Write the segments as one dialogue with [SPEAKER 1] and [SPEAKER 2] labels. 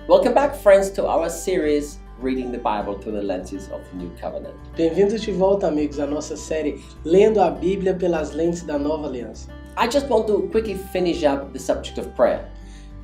[SPEAKER 1] Welcome back, friends, to our series Reading the Bible through the Lenses of the New Covenant.
[SPEAKER 2] Bem-vindos de volta, amigos, à nossa série Lendo a Bíblia pelas Lentes da Nova Aliança.
[SPEAKER 1] I just want to quickly finish up the subject of prayer.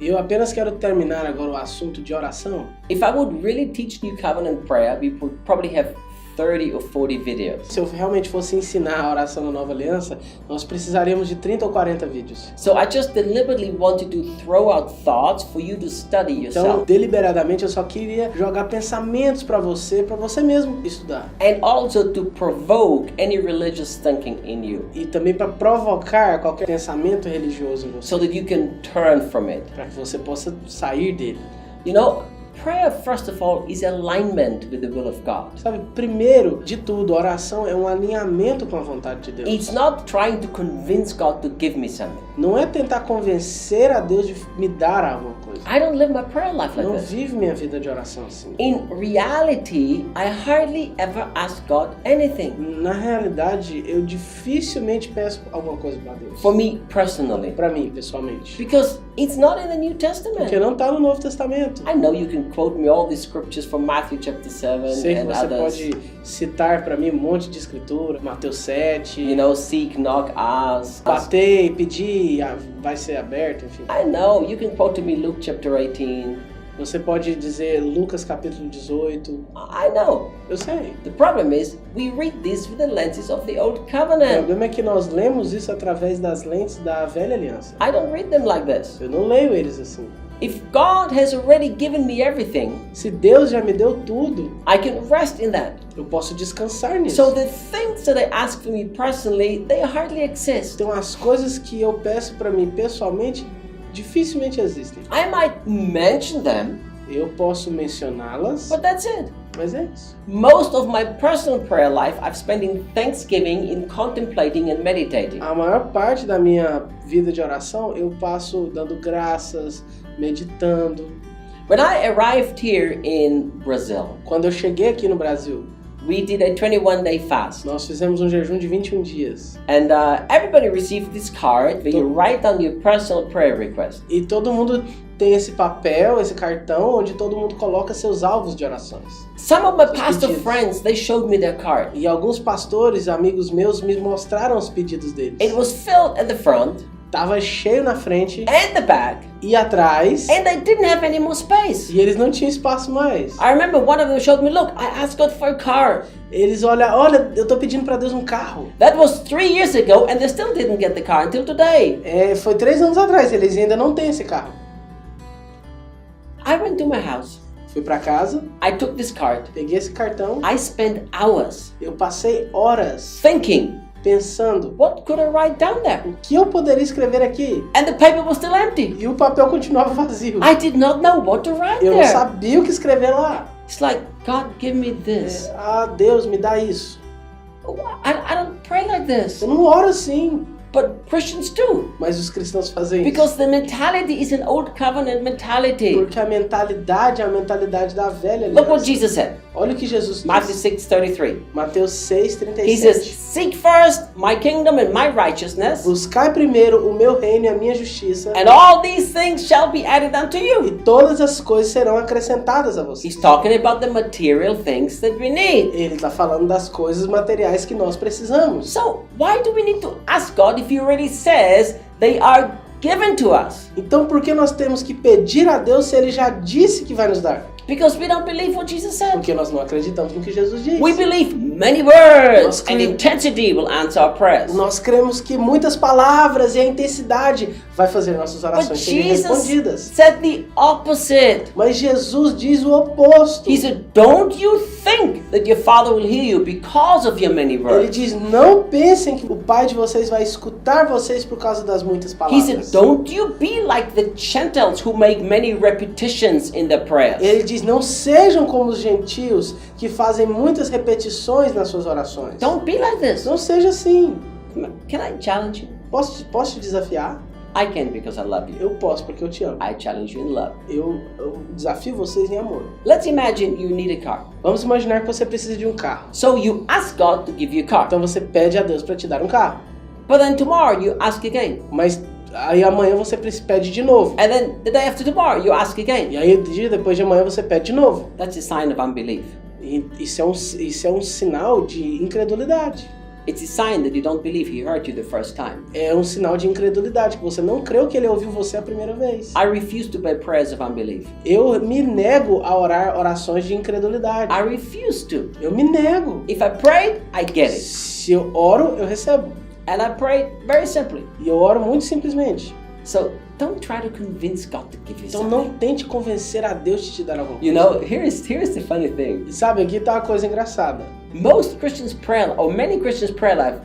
[SPEAKER 2] Eu apenas quero terminar agora o assunto de oração.
[SPEAKER 1] If I would really teach New Covenant prayer, we would probably have 30 or 40 videos.
[SPEAKER 2] Se eu realmente fosse ensinar a oração na Nova Aliança, nós precisaríamos de 30 ou 40 vídeos.
[SPEAKER 1] So I just deliberately wanted to throw out thoughts for you to study yourself.
[SPEAKER 2] Então, deliberadamente, eu só queria jogar pensamentos para você mesmo estudar.
[SPEAKER 1] And also to provoke any religious thinking in you.
[SPEAKER 2] E também para provocar qualquer pensamento religioso em você.
[SPEAKER 1] So that you can turn from it.
[SPEAKER 2] Para que você possa sair dele.
[SPEAKER 1] You know, prayer, first of all, is alignment with the will of God.
[SPEAKER 2] Sabe, primeiro de tudo, a oração é um alinhamento com a vontade de Deus.
[SPEAKER 1] It's not trying to convince God to give me something.
[SPEAKER 2] Não é tentar convencer a Deus de me dar alguma coisa.
[SPEAKER 1] I don't live my prayer life like
[SPEAKER 2] Não
[SPEAKER 1] this.
[SPEAKER 2] vivo minha vida de oração assim.
[SPEAKER 1] In reality, I hardly ever ask God anything.
[SPEAKER 2] Na realidade, eu dificilmente peço alguma coisa para Deus.
[SPEAKER 1] For me personally.
[SPEAKER 2] Para mim, pessoalmente.
[SPEAKER 1] Because it's not in the New Testament.
[SPEAKER 2] Porque não está no Novo Testamento.
[SPEAKER 1] I know you can quote me all these scriptures from Matthew chapter 7
[SPEAKER 2] Sei que
[SPEAKER 1] and
[SPEAKER 2] você
[SPEAKER 1] others.
[SPEAKER 2] pode citar para mim um monte de escritura, Mateus 7.
[SPEAKER 1] You know, seek, knock, ask.
[SPEAKER 2] Bater, pedir, vai ser aberto, enfim.
[SPEAKER 1] I know, you can quote to me Luke chapter 18.
[SPEAKER 2] Você pode dizer Lucas capítulo 18.
[SPEAKER 1] I know.
[SPEAKER 2] Eu sei.
[SPEAKER 1] The problem is, we read this with the lenses of the Old
[SPEAKER 2] O
[SPEAKER 1] Covenant.
[SPEAKER 2] problema é que nós lemos isso através das lentes da Velha Aliança.
[SPEAKER 1] I don't read them like this.
[SPEAKER 2] Eu não leio eles assim.
[SPEAKER 1] If God has already given me everything,
[SPEAKER 2] Se Deus já me deu tudo,
[SPEAKER 1] I can rest in that.
[SPEAKER 2] eu posso descansar nisso.
[SPEAKER 1] So the things that I ask for me personally, they hardly exist.
[SPEAKER 2] Então as coisas que eu peço para mim pessoalmente dificilmente existem.
[SPEAKER 1] I might mention them,
[SPEAKER 2] Eu posso mencioná-las,
[SPEAKER 1] but that's it.
[SPEAKER 2] mas é isso.
[SPEAKER 1] Most of my personal prayer life I've spent in thanksgiving, in contemplating and meditating.
[SPEAKER 2] A maior parte da minha vida de oração eu passo dando graças, meditando.
[SPEAKER 1] When I arrived here in Brazil,
[SPEAKER 2] Quando eu cheguei aqui no Brasil,
[SPEAKER 1] we did a 21-day fast.
[SPEAKER 2] nós fizemos um jejum de 21 dias.
[SPEAKER 1] And everybody received this card where you write down your personal prayer request.
[SPEAKER 2] E todo mundo tem esse papel, esse cartão, onde todo mundo coloca seus alvos de orações.
[SPEAKER 1] Some of my
[SPEAKER 2] Os
[SPEAKER 1] pastor
[SPEAKER 2] pedidos.
[SPEAKER 1] friends, they showed me their card.
[SPEAKER 2] E alguns pastores, amigos meus, me mostraram os pedidos deles.
[SPEAKER 1] It was filled at the front
[SPEAKER 2] Tava cheio na frente
[SPEAKER 1] and the back,
[SPEAKER 2] e atrás,
[SPEAKER 1] and they didn't have any more space.
[SPEAKER 2] e eles não tinham espaço mais.
[SPEAKER 1] I remember one of them showed me, look, I asked God for a car.
[SPEAKER 2] Eles olha, eu tô pedindo pra Deus um carro.
[SPEAKER 1] That was 3 years ago and they still didn't get the car until today.
[SPEAKER 2] Foi 3 anos atrás, eles ainda não têm esse carro.
[SPEAKER 1] I went to my house.
[SPEAKER 2] Fui pra casa,
[SPEAKER 1] I took this card.
[SPEAKER 2] peguei esse cartão,
[SPEAKER 1] I spent hours
[SPEAKER 2] eu passei horas
[SPEAKER 1] thinking,
[SPEAKER 2] pensando
[SPEAKER 1] what could I write down there?
[SPEAKER 2] o que eu poderia escrever aqui.
[SPEAKER 1] And the paper was still empty.
[SPEAKER 2] E o papel continuava vazio.
[SPEAKER 1] I did not know what to write
[SPEAKER 2] Eu não
[SPEAKER 1] there.
[SPEAKER 2] sabia o que escrever lá.
[SPEAKER 1] It's like, God, give me this.
[SPEAKER 2] Deus, me dá isso.
[SPEAKER 1] I don't pray like this.
[SPEAKER 2] Eu não oro assim,
[SPEAKER 1] But Christians do.
[SPEAKER 2] mas os cristãos fazem isso.
[SPEAKER 1] Because the mentality is an old covenant mentality.
[SPEAKER 2] Porque a mentalidade é a mentalidade da velha
[SPEAKER 1] Look what
[SPEAKER 2] aliança.
[SPEAKER 1] Jesus said.
[SPEAKER 2] Olha o que Jesus
[SPEAKER 1] Matthew
[SPEAKER 2] disse.
[SPEAKER 1] 6:33.
[SPEAKER 2] Mateus
[SPEAKER 1] He says,
[SPEAKER 2] 6:37.
[SPEAKER 1] seek first my kingdom and my righteousness,
[SPEAKER 2] Buscai primeiro o meu reino e a minha justiça,
[SPEAKER 1] and all these things shall be added unto
[SPEAKER 2] e
[SPEAKER 1] you.
[SPEAKER 2] todas as coisas serão acrescentadas a vocês.
[SPEAKER 1] He's talking about the material things that we need.
[SPEAKER 2] Ele está falando das coisas materiais que nós precisamos.
[SPEAKER 1] So why do we need to ask God if He already says they are given to us?
[SPEAKER 2] Então por que nós temos que pedir a Deus se Ele já disse que vai nos dar?
[SPEAKER 1] Because we don't believe what Jesus said.
[SPEAKER 2] Porque nós não acreditamos no que Jesus disse.
[SPEAKER 1] We believe many words
[SPEAKER 2] Nós
[SPEAKER 1] and
[SPEAKER 2] cremos-
[SPEAKER 1] intensity will answer our prayers.
[SPEAKER 2] Nós cremos que muitas palavras e a intensidade vai fazer nossas
[SPEAKER 1] But
[SPEAKER 2] orações serem
[SPEAKER 1] Jesus
[SPEAKER 2] respondidas.
[SPEAKER 1] said the opposite.
[SPEAKER 2] Mas Jesus diz o oposto.
[SPEAKER 1] He said, don't you think that your Father will hear you because of your many
[SPEAKER 2] Ele
[SPEAKER 1] words.
[SPEAKER 2] diz, não pensem que o Pai de vocês vai escutar vocês por causa das muitas
[SPEAKER 1] He
[SPEAKER 2] palavras.
[SPEAKER 1] said, don't you be like the Gentiles who make many repetitions in their prayers.
[SPEAKER 2] Ele diz, não sejam como os gentios que fazem muitas repetições nas suas orações.
[SPEAKER 1] Don't be like this.
[SPEAKER 2] Não seja assim.
[SPEAKER 1] Can I challenge you?
[SPEAKER 2] Posso te desafiar?
[SPEAKER 1] I can because I love you.
[SPEAKER 2] Eu posso, porque eu te amo.
[SPEAKER 1] I challenge you in love.
[SPEAKER 2] Eu desafio vocês em amor.
[SPEAKER 1] Let's imagine you need a car.
[SPEAKER 2] Vamos imaginar que você precisa de um carro.
[SPEAKER 1] So you ask God to give you a car.
[SPEAKER 2] Então você pede a Deus para te dar um carro.
[SPEAKER 1] But then tomorrow you ask again.
[SPEAKER 2] Mas Aí amanhã você pede de novo.
[SPEAKER 1] And then the day after tomorrow, you ask again.
[SPEAKER 2] E aí dia depois de amanhã você pede de novo.
[SPEAKER 1] That's a sign of unbelief.
[SPEAKER 2] E isso é um sinal de incredulidade.
[SPEAKER 1] It's a sign that you don't believe he heard you the first time.
[SPEAKER 2] É um sinal de incredulidade, que você não creu que ele ouviu você a primeira vez.
[SPEAKER 1] I refuse to pray prayers of unbelief.
[SPEAKER 2] Eu me nego a orar orações de incredulidade.
[SPEAKER 1] I refuse to.
[SPEAKER 2] Eu me nego.
[SPEAKER 1] If I pray, I get it.
[SPEAKER 2] Se eu oro, eu recebo.
[SPEAKER 1] And I pray very simply.
[SPEAKER 2] E eu oro muito simplesmente.
[SPEAKER 1] So don't try to convince God to give you
[SPEAKER 2] Então
[SPEAKER 1] something.
[SPEAKER 2] não tente convencer a Deus de te dar alguma coisa.
[SPEAKER 1] You know, here's the funny thing.
[SPEAKER 2] E sabe, aqui tá uma coisa engraçada.
[SPEAKER 1] Most Christians' prayer, or many Christians' prayer life,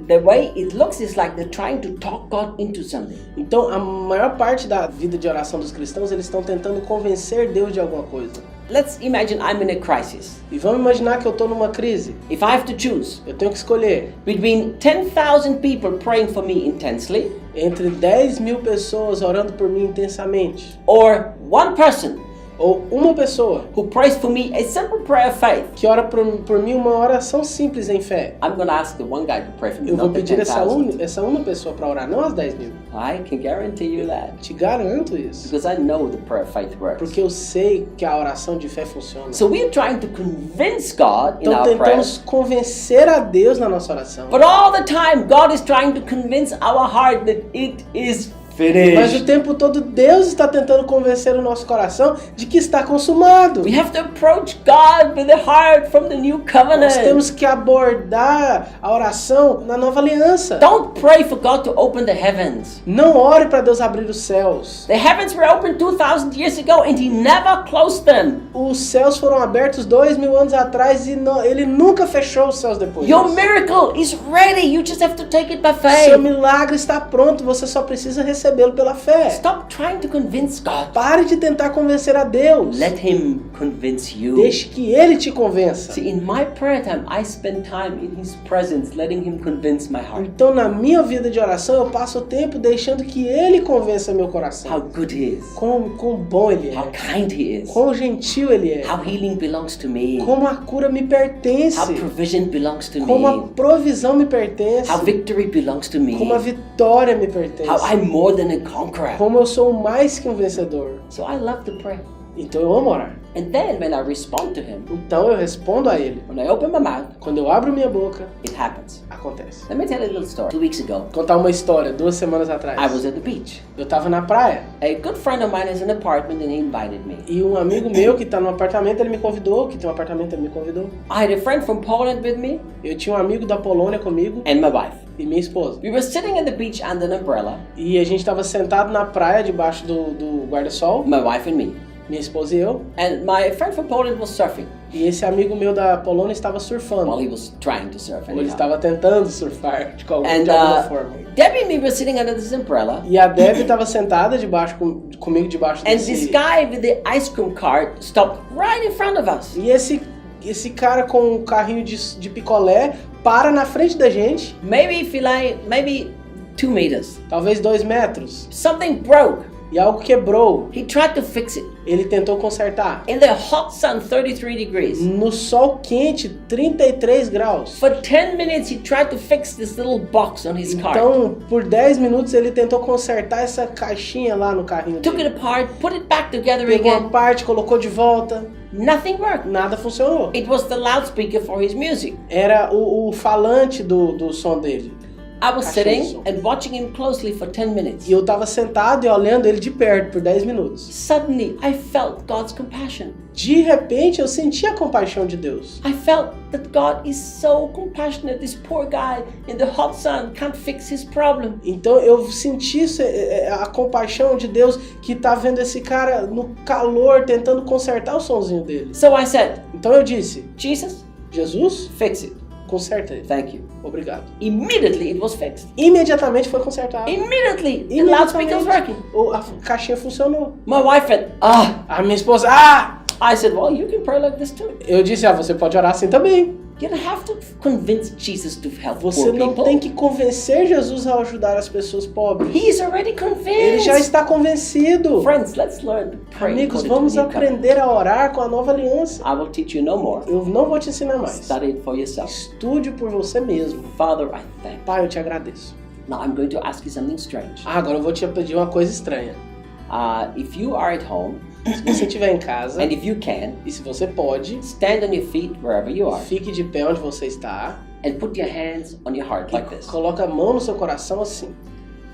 [SPEAKER 1] the way it looks is like they're trying to talk God into something.
[SPEAKER 2] Então, a maior parte da vida de oração dos cristãos, eles estão tentando convencer Deus de alguma coisa.
[SPEAKER 1] Let's imagine I'm in a crisis.
[SPEAKER 2] E vamos imaginar que eu estou numa crise.
[SPEAKER 1] If I have to choose
[SPEAKER 2] Eu tenho que escolher
[SPEAKER 1] between 10,000 people praying for me intensely
[SPEAKER 2] entre 10 mil pessoas orando por mim intensamente,
[SPEAKER 1] or one person
[SPEAKER 2] ou uma pessoa
[SPEAKER 1] who prays for me a simple prayer of faith,
[SPEAKER 2] que ora por mim uma oração simples em fé.
[SPEAKER 1] I'm going to ask the one guy to pray for me,
[SPEAKER 2] Eu vou
[SPEAKER 1] not the
[SPEAKER 2] pedir essa
[SPEAKER 1] 10,000.
[SPEAKER 2] uma pessoa para orar, não as 10 mil.
[SPEAKER 1] I can guarantee you that
[SPEAKER 2] Te garanto isso.
[SPEAKER 1] because I know the prayer of faith works.
[SPEAKER 2] Porque eu sei que a oração de fé funciona.
[SPEAKER 1] So we're trying to convince God in
[SPEAKER 2] Então
[SPEAKER 1] our prayers,
[SPEAKER 2] tentamos convencer a Deus na nossa oração.
[SPEAKER 1] but all the time God is trying to convince our heart that it is
[SPEAKER 2] Mas
[SPEAKER 1] finished.
[SPEAKER 2] o tempo todo Deus está tentando convencer o nosso coração de que está consumado.
[SPEAKER 1] We have to approach God with the heart from the new
[SPEAKER 2] Nós
[SPEAKER 1] covenant.
[SPEAKER 2] temos que abordar a oração na nova aliança.
[SPEAKER 1] Don't pray for God to open the heavens.
[SPEAKER 2] Não ore para Deus abrir os céus.
[SPEAKER 1] The heavens were opened 2,000 years ago and He never closed them.
[SPEAKER 2] Os céus foram abertos 2000 anos atrás e Ele nunca fechou os céus depois.
[SPEAKER 1] Your miracle is ready. You just have to take it by
[SPEAKER 2] Seu
[SPEAKER 1] faith.
[SPEAKER 2] milagre está pronto, você só precisa recebê-lo pela fé.
[SPEAKER 1] Stop trying to convince God.
[SPEAKER 2] Pare de tentar convencer a Deus.
[SPEAKER 1] Let Him convince you.
[SPEAKER 2] Deixe que Ele te convença.
[SPEAKER 1] See, in my prayer time, I spend time in His presence, letting Him convince my heart.
[SPEAKER 2] Então, na minha vida de oração, eu passo o tempo deixando que Ele convença meu coração.
[SPEAKER 1] How good He is.
[SPEAKER 2] Quão bom Ele
[SPEAKER 1] How
[SPEAKER 2] é.
[SPEAKER 1] kind He is.
[SPEAKER 2] Quão gentil Ele é.
[SPEAKER 1] How healing belongs to me.
[SPEAKER 2] Como a cura me
[SPEAKER 1] How
[SPEAKER 2] pertence.
[SPEAKER 1] provision belongs to
[SPEAKER 2] Como a
[SPEAKER 1] me.
[SPEAKER 2] provisão me pertence.
[SPEAKER 1] How victory belongs to me.
[SPEAKER 2] Como a vitória me pertence.
[SPEAKER 1] How I'm more than a conqueror.
[SPEAKER 2] Como eu sou mais que um vencedor.
[SPEAKER 1] So I love to pray.
[SPEAKER 2] Então eu amo orar.
[SPEAKER 1] And then when I respond to Him,
[SPEAKER 2] Então eu respondo a Ele.
[SPEAKER 1] when I open my mouth,
[SPEAKER 2] Quando eu abro minha boca,
[SPEAKER 1] it happens.
[SPEAKER 2] acontece.
[SPEAKER 1] Let me tell you a little story. 2 weeks ago,
[SPEAKER 2] Vou contar uma história, 2 semanas atrás.
[SPEAKER 1] I was at the beach.
[SPEAKER 2] Eu tava na praia
[SPEAKER 1] A good friend of mine has an apartment and he invited me.
[SPEAKER 2] e um amigo meu que tá no apartamento, ele me convidou, que tem um apartamento, ele me convidou.
[SPEAKER 1] I had a friend from Poland with me
[SPEAKER 2] Eu tinha um amigo da Polônia comigo
[SPEAKER 1] and my wife.
[SPEAKER 2] e minha esposa.
[SPEAKER 1] We were sitting at the beach under an umbrella,
[SPEAKER 2] E a gente tava sentado na praia debaixo do guarda-sol,
[SPEAKER 1] my wife and me.
[SPEAKER 2] minha esposa e eu.
[SPEAKER 1] And my friend from Poland was surfing.
[SPEAKER 2] E esse amigo meu da Polônia estava
[SPEAKER 1] Well,
[SPEAKER 2] surfando.
[SPEAKER 1] he was trying to surf
[SPEAKER 2] Ou ele
[SPEAKER 1] anyhow.
[SPEAKER 2] estava tentando surfar de alguma
[SPEAKER 1] And
[SPEAKER 2] forma.
[SPEAKER 1] Debbie and me were sitting under this umbrella.
[SPEAKER 2] E a Debbie estava sentada comigo debaixo
[SPEAKER 1] And this
[SPEAKER 2] desse...
[SPEAKER 1] guy with the ice cream cart stopped right in front of us.
[SPEAKER 2] E esse cara com um carrinho de picolé para na frente da gente,
[SPEAKER 1] Maybe 2 meters.
[SPEAKER 2] talvez 2 metros.
[SPEAKER 1] Something broke.
[SPEAKER 2] E algo quebrou.
[SPEAKER 1] He tried to fix it.
[SPEAKER 2] Ele tentou consertar.
[SPEAKER 1] In the hot sun, 33 degrees.
[SPEAKER 2] No sol quente, 33 graus.
[SPEAKER 1] For 10 minutes, he tried to fix this little box on his car.
[SPEAKER 2] Então, por 10 minutos, ele tentou consertar essa caixinha lá no carrinho
[SPEAKER 1] Took
[SPEAKER 2] dele.
[SPEAKER 1] it apart, put it back together
[SPEAKER 2] Pegou uma
[SPEAKER 1] again.
[SPEAKER 2] parte, colocou de volta.
[SPEAKER 1] Nothing worked.
[SPEAKER 2] Nada funcionou.
[SPEAKER 1] It was the loudspeaker for his music.
[SPEAKER 2] Era o falante do som dele.
[SPEAKER 1] I was
[SPEAKER 2] Caixa de
[SPEAKER 1] sitting
[SPEAKER 2] som.
[SPEAKER 1] and watching him closely for 10 minutes.
[SPEAKER 2] E eu tava sentado e olhando ele de perto por 10 minutos.
[SPEAKER 1] Suddenly, I felt God's compassion.
[SPEAKER 2] De repente, eu senti a compaixão de Deus.
[SPEAKER 1] I felt that God is so compassionate. This poor guy in the hot sun can't fix his problem.
[SPEAKER 2] Então eu senti a compaixão de Deus que tá vendo esse cara no calor tentando consertar o sonzinho dele.
[SPEAKER 1] So I said,
[SPEAKER 2] Então eu disse,
[SPEAKER 1] Jesus,
[SPEAKER 2] Jesus,
[SPEAKER 1] fix it.
[SPEAKER 2] conserta ele.
[SPEAKER 1] Thank you.
[SPEAKER 2] Obrigado.
[SPEAKER 1] Immediately, it was fixed.
[SPEAKER 2] Imediatamente foi consertado.
[SPEAKER 1] Immediately, the loudspeaker was working.
[SPEAKER 2] A caixinha funcionou.
[SPEAKER 1] My wife went,
[SPEAKER 2] A minha esposa,
[SPEAKER 1] I said, well, you can pray like this too.
[SPEAKER 2] Eu disse, você pode orar assim também.
[SPEAKER 1] You don't have to convince Jesus to help
[SPEAKER 2] Você
[SPEAKER 1] poor
[SPEAKER 2] não
[SPEAKER 1] people.
[SPEAKER 2] tem que convencer Jesus a ajudar as pessoas pobres.
[SPEAKER 1] He's already
[SPEAKER 2] Ele
[SPEAKER 1] convinced.
[SPEAKER 2] já está convencido.
[SPEAKER 1] Friends, let's learn to pray.
[SPEAKER 2] Amigos,
[SPEAKER 1] according to
[SPEAKER 2] vamos
[SPEAKER 1] the new covenant.
[SPEAKER 2] aprender a orar com a nova aliança.
[SPEAKER 1] I will teach you no more.
[SPEAKER 2] Eu não vou te ensinar mais.
[SPEAKER 1] Study it for yourself.
[SPEAKER 2] Estude por você mesmo.
[SPEAKER 1] Father, I thank you.
[SPEAKER 2] Pai, eu te agradeço.
[SPEAKER 1] Now I'm going to ask you something strange.
[SPEAKER 2] Agora eu vou te pedir uma coisa estranha.
[SPEAKER 1] If you are at home,
[SPEAKER 2] Se você estiver em casa,
[SPEAKER 1] and if you can,
[SPEAKER 2] e se você pode,
[SPEAKER 1] stand on your feet wherever you are,
[SPEAKER 2] fique de pé onde você está.
[SPEAKER 1] and put your hands on your heart like this,
[SPEAKER 2] Coloca a mão no seu coração assim.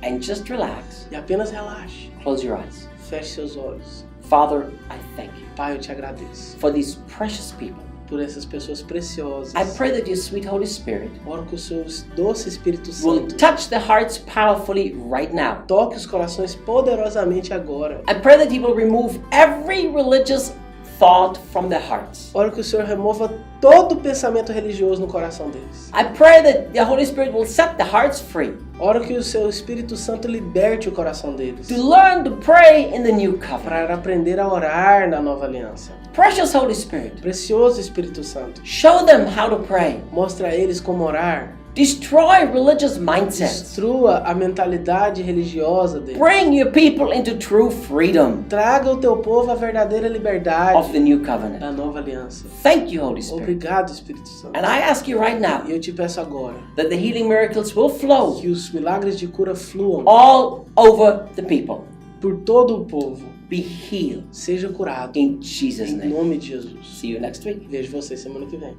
[SPEAKER 1] and just relax.
[SPEAKER 2] E apenas relaxe.
[SPEAKER 1] Close your eyes.
[SPEAKER 2] Feche seus olhos.
[SPEAKER 1] Father, I thank you
[SPEAKER 2] Pai, eu te agradeço
[SPEAKER 1] for these precious people.
[SPEAKER 2] por essas pessoas preciosas.
[SPEAKER 1] I pray that your sweet Holy Spirit
[SPEAKER 2] Oro que o seu doce Espírito
[SPEAKER 1] will
[SPEAKER 2] Santo
[SPEAKER 1] touch the hearts powerfully right now.
[SPEAKER 2] toque os corações poderosamente agora.
[SPEAKER 1] I pray that He will remove every religious thought from their hearts.
[SPEAKER 2] Oro que o Senhor remova todo pensamento religioso no coração deles.
[SPEAKER 1] I pray that the Holy Spirit will set the hearts free
[SPEAKER 2] Oro que o seu Espírito Santo liberte o coração deles
[SPEAKER 1] to learn to pray in the new covenant.
[SPEAKER 2] para aprender a orar na nova aliança.
[SPEAKER 1] Precious Holy Spirit,
[SPEAKER 2] Precioso Espírito Santo,
[SPEAKER 1] show them how to pray.
[SPEAKER 2] mostra a eles como orar.
[SPEAKER 1] Destroy religious mindsets.
[SPEAKER 2] Destrua a mentalidade religiosa deles.
[SPEAKER 1] Bring your people into true freedom
[SPEAKER 2] Traga o teu povo à verdadeira
[SPEAKER 1] of
[SPEAKER 2] liberdade
[SPEAKER 1] the new covenant.
[SPEAKER 2] da nova aliança.
[SPEAKER 1] Thank you, Holy Spirit.
[SPEAKER 2] Obrigado, Espírito Santo.
[SPEAKER 1] And I ask you right now
[SPEAKER 2] E eu te peço agora
[SPEAKER 1] that the healing miracles will flow
[SPEAKER 2] que os milagres de cura fluam
[SPEAKER 1] all over the people.
[SPEAKER 2] por todo o povo.
[SPEAKER 1] Be healed
[SPEAKER 2] Seja curado
[SPEAKER 1] in Jesus'
[SPEAKER 2] em
[SPEAKER 1] name.
[SPEAKER 2] nome de Jesus.
[SPEAKER 1] See you next week.
[SPEAKER 2] Vejo você semana que vem.